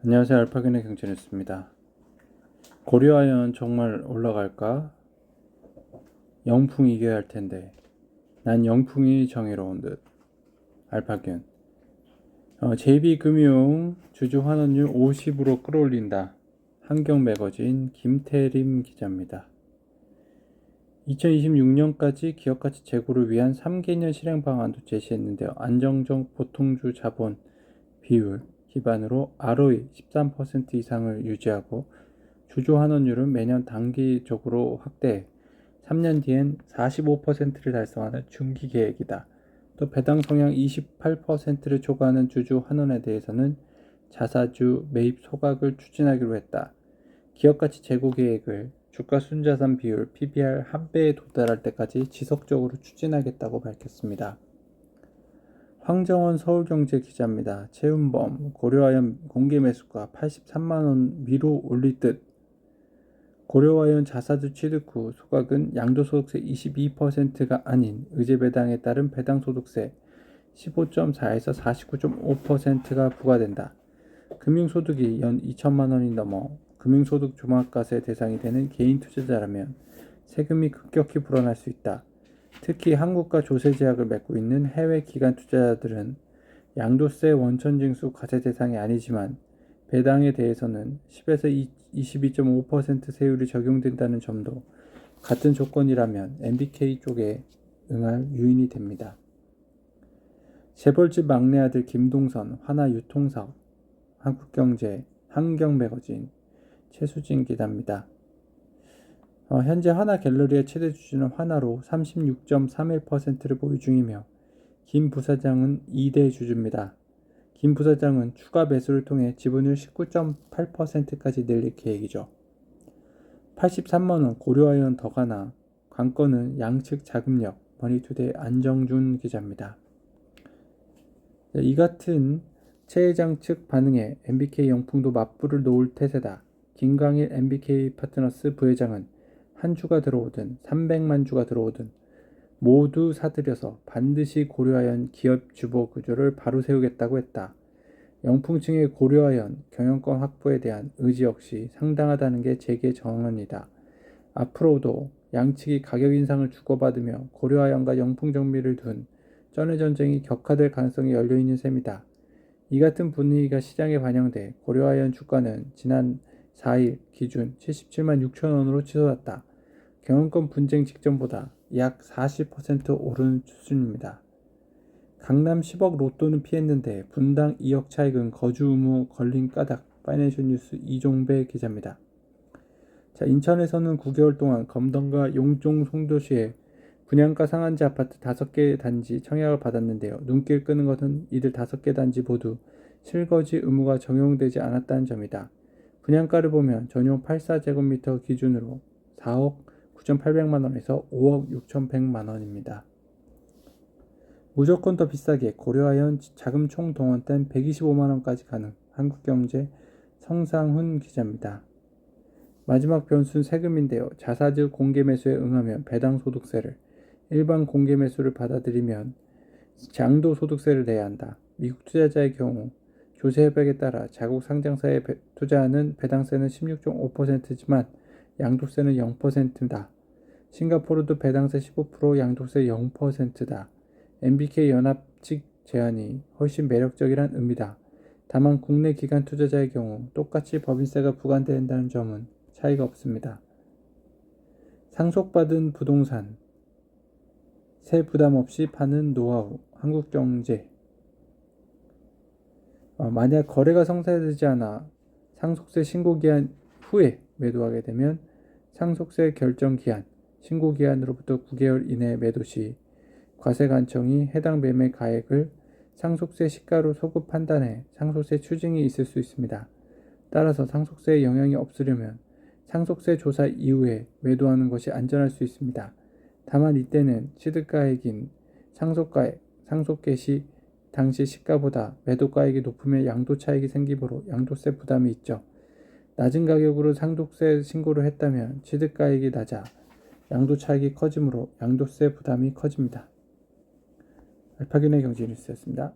안녕하세요. 알파견의 경제뉴스입니다. 고려아연 정말 올라갈까? 영풍이 이겨야 할 텐데 난 영풍이 정의로운 듯. 알파견. JB금융 주주 환원율 50으로 끌어올린다. 한경매거진 김태림 기자입니다. 2026년까지 기업가치 제고를 위한 3개년 실행 방안도 제시했는데요. 안정적 보통주 자본 비율 기반으로 ROE 13% 이상을 유지하고 주주 환원율은 매년 단기적으로 확대해 3년 뒤엔 45%를 달성하는 중기 계획이다. 또 배당 성향 28%를 초과하는 주주 환원에 대해서는 자사주 매입 소각을 추진하기로 했다. 기업가치 제고 계획을 주가 순자산 비율 PBR 1배에 도달할 때까지 지속적으로 추진하겠다고 밝혔습니다. 황정원 서울경제 기자입니다. 최은범 고려아연 공개 매수가 83만원 미로 올릴 듯. 고려아연 자사주 취득 후 소각은 양도소득세 22%가 아닌 의제배당에 따른 배당소득세 15.4에서 49.5%가 부과된다. 금융소득이 연 2천만원이 넘어 금융소득 종합과세 대상이 되는 개인 투자자라면 세금이 급격히 불어날 수 있다. 특히 한국과 조세 제약을 맺고 있는 해외 기관 투자자들은 양도세 원천징수 과세 대상이 아니지만 배당에 대해서는 10에서 22.5% 세율이 적용된다는 점도 같은 조건이라면 MBK 쪽에 응할 요인이 됩니다. 재벌집 막내 아들 김동선 화나 유통사업 한국경제 한경매거진 최수진 기자입니다. 현재 하나 갤러리의 최대 주주는 하나로 36.31%를 보유 중이며 김 부사장은 2대 주주입니다. 김 부사장은 추가 매수를 통해 지분을 19.8%까지 늘릴 계획이죠. 83만원 고려아연 더가나 관건은 양측 자금력 머니투데이 안정준 기자입니다. 이 같은 최 회장 측 반응에 MBK 영풍도 맞불을 놓을 태세다. 김광일 MBK 파트너스 부회장은 한 주가 들어오든 300만 주가 들어오든 모두 사들여서 반드시 고려아연 기업 주보 구조를 바로 세우겠다고 했다. 영풍층의 고려아연 경영권 확보에 대한 의지 역시 상당하다는 게 재계 정언이다. 앞으로도 양측이 가격 인상을 주고받으며 고려아연과 영풍정비를 둔 전의 전쟁이 격화될 가능성이 열려있는 셈이다. 이 같은 분위기가 시장에 반영돼 고려아연 주가는 지난 4일 기준 77만 6천원으로 치솟았다. 경영권 분쟁 직전보다 약 40% 오른 수준입니다. 강남 10억 로또는 피했는데 분당 2억 차익은 거주 의무 걸린 까닭. 파이낸셜뉴스 이종배 기자입니다. 인천에서는 9개월 동안 검던과 용종 송도시에 분양가 상한제 아파트 5개 단지 청약을 받았는데요. 눈길 끄는 것은 이들 5개 단지 모두 실거주 의무가 적용되지 않았다는 점이다. 분양가를 보면 전용 84제곱미터 기준으로 4억 9,800만원에서 5억 6,100만원입니다. 무조건 더 비싸게 고려아연 자금 총동원 땐 125만원까지 가능. 한국경제 성상훈 기자입니다. 마지막 변수는 세금인데요. 자사주 공개 매수에 응하면 배당소득세를, 일반 공개 매수를 받아들이면 양도소득세를 내야 한다. 미국 투자자의 경우 조세협약에 따라 자국 상장사에 투자하는 배당세는 16.5%지만 양도세는 0%다. 싱가포르도 배당세 15%, 양도세 0%다. MBK 연합 측 제안이 훨씬 매력적이란 의미다. 다만 국내 기관 투자자의 경우 똑같이 법인세가 부과된다는 점은 차이가 없습니다. 상속받은 부동산 세 부담 없이 파는 노하우 한국경제. 만약 거래가 성사되지 않아 상속세 신고기한 후에 매도하게 되면 상속세 결정기한 신고기한으로부터 9개월 이내 매도 시 과세관청이 해당 매매 가액을 상속세 시가로 소급 판단해 상속세 추징이 있을 수 있습니다. 따라서 상속세에 영향이 없으려면 상속세 조사 이후에 매도하는 것이 안전할 수 있습니다. 다만 이때는 취득가액인 상속가액, 상속개 시 당시 시가보다 매도가액이 높으면 양도차익이 생기므로 양도세 부담이 있죠. 낮은 가격으로 상속세 신고를 했다면 취득가액이 낮아 양도차익이 커지므로 양도세 부담이 커집니다. 알파견의 경제뉴스였습니다.